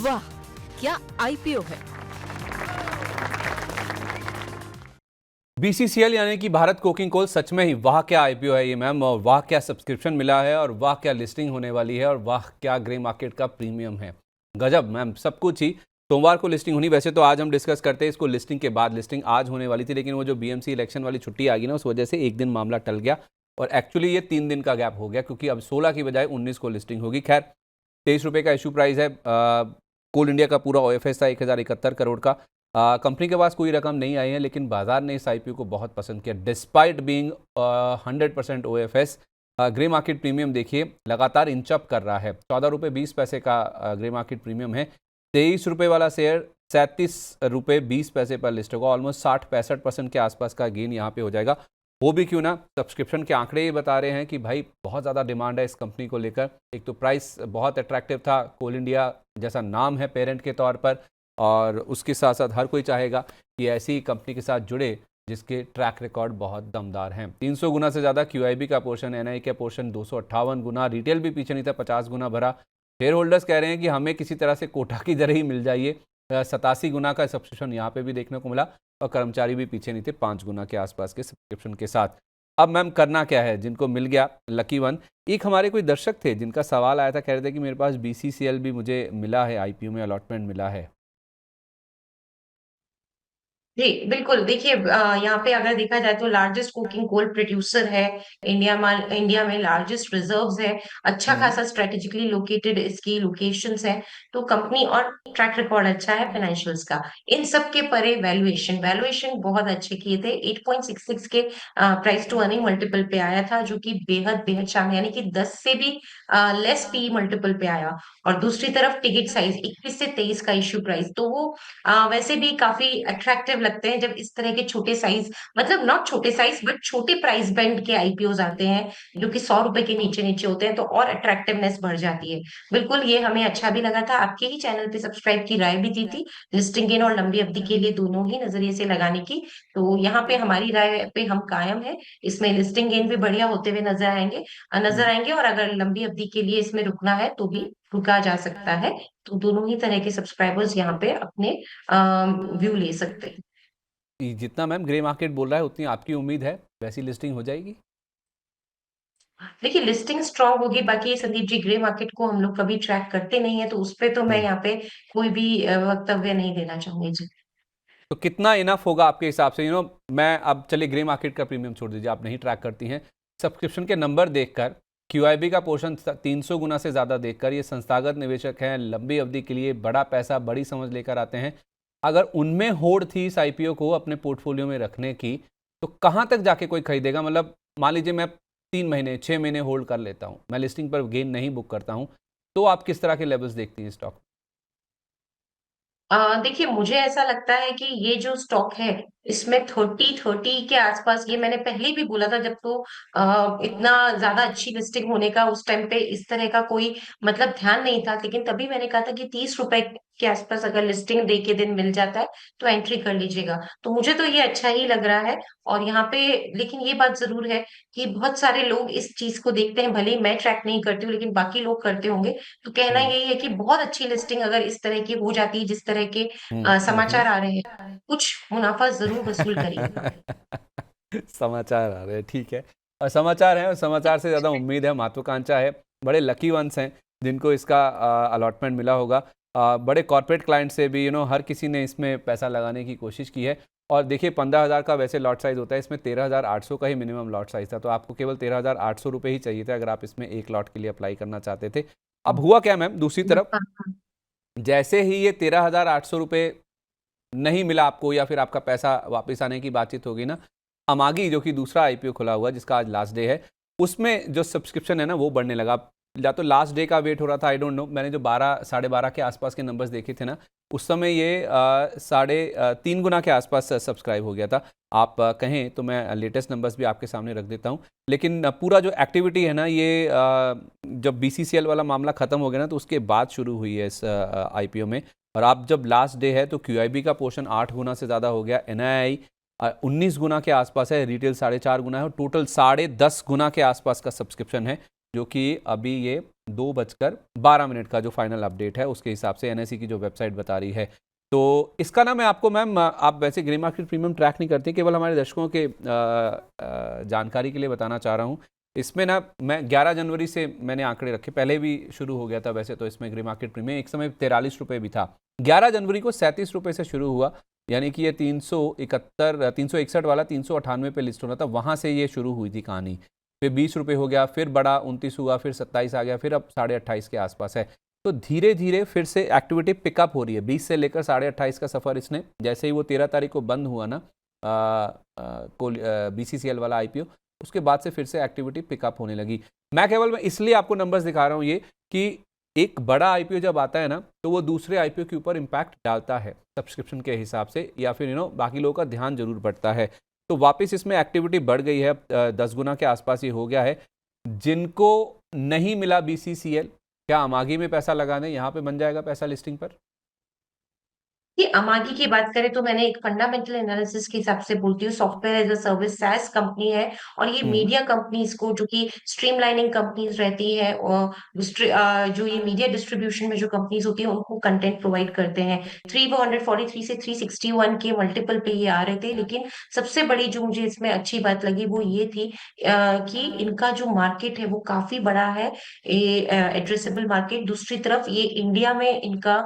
वाह, क्या आईपीओ है। बीसीसीएल यानी कि भारत कोकिंग कोल सच में ही वाह क्या आईपीओ है ये मैम, और वाह क्या सब्सक्रिप्शन मिला है, और वाह क्या लिस्टिंग होने वाली है, और वाह क्या ग्रे मार्केट का प्रीमियम है। गजब मैम, सब कुछ ही। सोमवार को लिस्टिंग होनी, वैसे तो आज हम डिस्कस करते हैं इसको लिस्टिंग के बाद, लिस्टिंग आज होने वाली थी, लेकिन वो जो बीएमसी इलेक्शन वाली छुट्टी आ गई ना, उस वजह से एक दिन मामला टल गया और एक्चुअली ये 3 दिन का गैप हो गया, क्योंकि अब 16 की बजाय 19 को लिस्टिंग होगी। खैर, 23 रुपये का इशू प्राइस है। कोल इंडिया का पूरा ओएफएस था 1071 करोड़ का। कंपनी के पास कोई रकम नहीं आई है, लेकिन बाजार ने इस आईपीओ को बहुत पसंद किया despite being 100% OFS. Grey market premium देखिए लगातार इंचअप कर रहा है। 14 रुपये 20 पैसे का ग्रे मार्केट प्रीमियम है। 23 रुपये वाला शेयर 37 रुपये 20 पैसे पर लिस्ट होगा। ऑलमोस्ट 60-65% के आसपास का गेन यहाँ पे हो जाएगा। वो भी क्यों ना, सब्सक्रिप्शन के आंकड़े ये बता रहे हैं कि भाई बहुत ज़्यादा डिमांड है इस कंपनी को लेकर। एक तो प्राइस बहुत अट्रैक्टिव था, कोल इंडिया जैसा नाम है पेरेंट के तौर पर, और उसके साथ साथ हर कोई चाहेगा कि ऐसी कंपनी के साथ जुड़े जिसके ट्रैक रिकॉर्ड बहुत दमदार हैं। 300 गुना से ज़्यादा क्यूआईबी का पोर्शन, एनआई का पोर्शन 258 गुना, रिटेल भी पीछे नहीं था, 50 गुना भरा। शेयर होल्डर्स कह रहे हैं कि हमें किसी तरह से कोटा की तरह ही मिल जाइए। 87 गुना का सब्सक्रिप्शन यहाँ पे भी देखने को मिला, और कर्मचारी भी पीछे नहीं थे 5 गुना के आसपास के सब्सक्रिप्शन के साथ। अब मैम करना क्या है, जिनको मिल गया लकी वन। एक हमारे कोई दर्शक थे जिनका सवाल आया था, कह रहे थे कि मेरे पास बीसीसीएल भी मुझे मिला है, आईपीओ में अलॉटमेंट मिला है। जी बिल्कुल। देखिए यहाँ पे अगर देखा जाए तो लार्जेस्ट कोकिंग कोल प्रोड्यूसर है इंडिया में लार्जेस्ट रिजर्व्स है, अच्छा हम्म। खासा स्ट्रेटेजिकली लोकेटेड इसकी लोकेशंस है। तो कंपनी और ट्रैक रिकॉर्ड अच्छा है फाइनेंशियल्स का। इन सब के परे वैल्यूएशन बहुत अच्छे किए थे। 8.66 के प्राइस टू अर्निंग मल्टीपल पे आया था, जो कि बेहद बेहद शानदार, यानी कि 10 से भी लेस पी मल्टीपल पे आया। और दूसरी तरफ टिकट साइज 21 से 23 का इश्यू प्राइस, तो वो वैसे भी काफी अट्रैक्टिव लगते हैं जब इस तरह के छोटे साइज, मतलब नॉट छोटे साइज बट छोटे प्राइस बैंड के आईपीओ आते हैं जो कि 100 रुपए के नीचे नीचे होते हैं, तो और अट्रैक्टिवनेस बढ़ जाती है। बिल्कुल, ये हमें अच्छा भी लगा था। आपके ही चैनल पे सब्सक्राइब की राय भी दी थी लिस्टिंग गेन और लंबी अवधि के लिए दोनों ही नजरिए से लगाने की। तो यहाँ पे हमारी राय पे हम कायम है। इसमें लिस्टिंग गेन भी बढ़िया होते हुए नजर आएंगे और अगर लंबी अवधि के लिए इसमें रुकना है तो भी रुका जा सकता है। तो दोनों ही तरह के सब्सक्राइबर्स यहाँ पे अपने व्यू ले सकते हैं। जितना मैम ग्रे मार्केट बोल रहा है उतनी आपकी उम्मीद है वैसी लिस्टिंग हो जाएगी? देखिए लिस्टिंग स्ट्रांग होगी। बाकी संदीप जी, ग्रे मार्केट को हम लोग कभी ट्रैक करते नहीं है, तो उस पे तो मैं हम्म। यहाँ पे कोई भी वक्तव्य नहीं देना चाहूंगी जी। तो कितना इनफ होगा आपके हिसाब से? मैं अब चलिए ग्रे मार्केट का प्रीमियम छोड़ दीजिए, आप नहीं ट्रैक करती हैं। सब्सक्रिप्शन के नंबर देखकर, क्यूआईबी का पोर्शन 300 गुना से ज़्यादा देखकर, ये संस्थागत निवेशक हैं, लंबी अवधि के लिए बड़ा पैसा बड़ी समझ लेकर आते हैं। अगर उनमें होड़ थी इस आईपीओ को अपने पोर्टफोलियो में रखने की, तो कहाँ तक जाके कोई खरीदेगा? मतलब मान लीजिए मैं 3 महीने 6 महीने होल्ड कर लेता हूँ, मैं लिस्टिंग पर गेन नहीं बुक करता हूँ, तो आप किस तरह के लेवल्स देखती हैं स्टॉक? देखिए मुझे ऐसा लगता है कि ये जो स्टॉक है इसमें 30 के आसपास, ये मैंने पहले भी बोला था जब तो इतना ज्यादा अच्छी लिस्टिंग होने का उस टाइम पे इस तरह का कोई मतलब ध्यान नहीं था, लेकिन तभी मैंने कहा था कि 30 रुपए के आसपास अगर लिस्टिंग डे के दिन मिल जाता है तो एंट्री कर लीजिएगा। तो मुझे तो ये अच्छा ही लग रहा है। और यहाँ पे लेकिन ये बात जरूर है कि बहुत सारे लोग इस चीज को देखते हैं, भले ही मैं ट्रैक नहीं करती हूँ लेकिन बाकी लोग करते होंगे। तो कहना हम्म। यही है कि बहुत अच्छी लिस्टिंग अगर इस तरह की हो जाती है जिस तरह के हम्म। समाचार आ रहे हैं, कुछ मुनाफा जरूर वसूल करिए। समाचार आ रहे हैं, ठीक है। और समाचार है, और समाचार से ज़्यादा उम्मीद है, महत्वाकांक्षा है। बड़े लकी वंस हैं जिनको इसका अलॉटमेंट मिला होगा। बड़े कॉर्पोरेट क्लाइंट से भी हर किसी ने इसमें पैसा लगाने की कोशिश की है। और देखिए 15,000 का वैसे लॉट साइज़ होता है, इसमें 13,800 का ही मिनिमम लॉट साइज़ था, तो आपको केवल 13,800 रुपये ही चाहिए थे अगर आप इसमें एक लॉट के लिए अप्लाई करना चाहते थे। अब हुआ क्या मैम, दूसरी तरफ जैसे ही ये 13,800 रुपये नहीं मिला आपको, या फिर आपका पैसा वापस आने की बातचीत होगी ना, अमागी जो कि दूसरा आईपीओ खुला हुआ जिसका आज लास्ट डे है, उसमें जो सब्सक्रिप्शन है ना वो बढ़ने लगा। या तो लास्ट डे का वेट हो रहा था, आई डोंट नो, मैंने जो 12 12:30 के आसपास के नंबर्स देखे थे ना, उस समय ये 3.5 गुना के आसपास सब्सक्राइब हो गया था। आप कहें तो मैं लेटेस्ट नंबर्स भी आपके सामने रख देता हूँ। लेकिन पूरा जो एक्टिविटी है ना, ये जब बीसीसीएल वाला मामला ख़त्म हो गया ना, तो उसके बाद शुरू हुई है इस आईपीओ में। और आप जब लास्ट डे है तो क्यूआईबी का पोर्शन 8 गुना से ज़्यादा हो गया, एनआईआई 19 गुना के आसपास है, रिटेल 4.5 गुना है, और टोटल 10.5 गुना के आसपास का सब्सक्रिप्शन है, जो कि अभी ये 2:12 का जो फाइनल अपडेट है उसके हिसाब से एनएसई की जो वेबसाइट बता रही है। तो इसका ना मैं आपको मैम, आप वैसे ग्रे मार्केट प्रीमियम ट्रैक नहीं करते, केवल हमारे दर्शकों के जानकारी के लिए बताना चाह रहा हूँ। इसमें ना मैं 11 जनवरी से मैंने आंकड़े रखे, पहले भी शुरू हो गया था वैसे तो इसमें ग्रे मार्केट प्रीमियम, एक समय 43 रुपये भी था। 11 जनवरी को 37 रुपये से शुरू हुआ, यानी कि ये 361 वाला 398 पे लिस्ट होना था, वहाँ से ये शुरू हुई थी कहानी। फिर 20 रुपये हो गया, फिर बड़ा 29 हुआ, फिर 27 आ गया, फिर अब 28.5 के आसपास है। तो धीरे धीरे फिर से एक्टिविटी पिकअप हो रही है। 20 से लेकर 28.5 का सफ़र इसने, जैसे ही वो 13 तारीख को बंद हुआ ना BCCL वाला IPO, उसके बाद से फिर से एक्टिविटी पिकअप होने लगी। मैं केवल इसलिए आपको नंबर्स दिखा रहा हूँ ये कि एक बड़ा IPO जब आता है ना तो वो दूसरे IPO के ऊपर इम्पैक्ट डालता है सब्सक्रिप्शन के हिसाब से, या फिर बाकी लोगों का ध्यान जरूर बढ़ता है। तो वापस इसमें एक्टिविटी बढ़ गई है, 10 गुना के आसपास ये हो गया है। जिनको नहीं मिला BCCL, क्या अमागी में पैसा लगाने यहाँ पे बन जाएगा पैसा लिस्टिंग पर? ये अमागी की बात करें तो मैंने एक फंडामेंटल एनालिसिस के हिसाब से बोलती हूँ, software as a service SaaS company है और ये मीडिया कंपनीज को, जो कि स्ट्रीमलाइनिंग कंपनीज रहती है और जो ये मीडिया डिस्ट्रीब्यूशन में जो कंपनीज होती है उनको कंटेंट प्रोवाइड करते हैं। 343 से 361 के मल्टीपल पे ये आ रहे थे, लेकिन सबसे बड़ी जो मुझे इसमें अच्छी बात लगी वो ये थी कि इनका जो मार्केट है वो काफी बड़ा है, एड्रेसेबल मार्केट। दूसरी तरफ ये इंडिया में इनका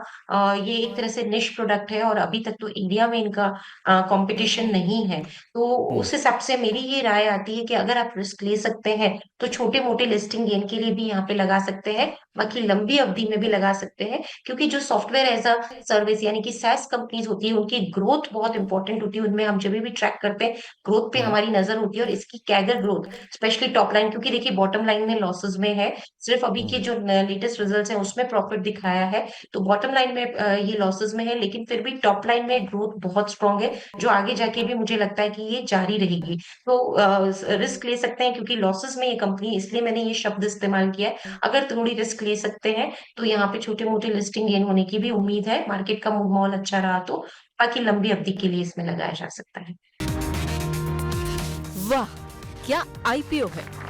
ये एक तरह से निश प्रोडक्ट है और अभी तक तो इंडिया में इनका कंपटीशन नहीं है। तो उस हिसाब से मेरी ये राय आती है कि अगर आप रिस्क ले सकते हैं तो छोटे-मोटे लिस्टिंग गेन के लिए भी यहाँ पे लगा सकते हैं, बाकी लंबी अवधि में भी लगा सकते हैं, क्योंकि जो सॉफ्टवेयर एज़ अ सर्विस यानी कि SaaS कंपनीज़ होती है, उनकी ग्रोथ बहुत इंपॉर्टेंट होती है। उनमें हम जभी भी ट्रैक करते हैं, ग्रोथ पे हमारी नज़र होती है और इसकी CAGR growth, specially top line, क्योंकि देखिए बॉटम लाइन में लॉसेस में है, सिर्फ अभी के जो लेटेस्ट रिजल्ट्स हैं उसमें प्रॉफिट दिखाया है, तो बॉटम लाइन में ये लॉसेस में है, लेकिन फिर भी टॉप लाइन में ग्रोथ बहुत स्ट्रांग है, जो आगे जाके भी मुझे लगता है कि ये जारी रहेगी। तो रिस्क ले सकते हैं, क्योंकि लॉसेस में ये कंपनी, इसलिए मैंने ये शब्द इस्तेमाल किया है। अगर थोड़ी रिस्क ले सकते हैं तो यहाँ पे छोटे-मोटे लिस्टिंग गेन होने की भी उम्मीद है, मार्केट का माहौल अच्छा रहा तो, बाकी लंबी अवधि के लिए इसमें लगाया जा सकता है। वाह, क्या IPO है!